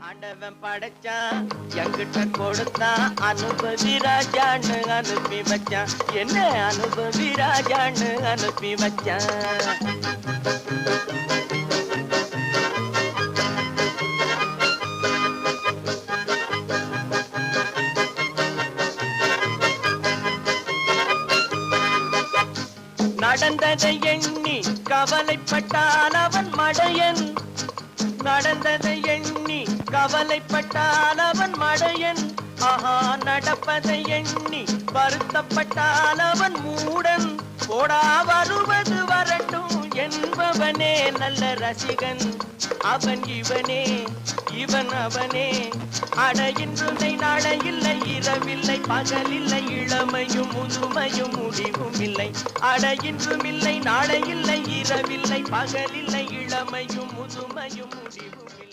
ஆண்டவன் படைச்சான் எங்கிட்ட கொடுத்தான் அனுபவி ராஜான்னு அனுப்பி வச்சான் என்ன அனுபவி ராஜான்னு அனுப்பி வச்சான் நடந்ததை எண்ணி கவலைப்பட்டால் அவன் மடையன் நடந்ததை எண்ணி கவலைப்பட்டால் அவன் மடையன் ஆஹா நடப்பதை எண்ணி வருத்தப்பட்டால் அவன் மூடன் போடா வருவது வரட்டும் என்பவனே நல்ல ரசிகன் அவன் இவனே இவன் அவனே அட இன்றுமை நாளை இல்லை இரவில்லை பகலில்லை இளமையும் முதுமையும் முடிவும் இல்லை அட இன்றும் இல்லை நாளை இல்லை இரவில்லை பகலில்லை இளமையும் முதுமையும் முடிவும்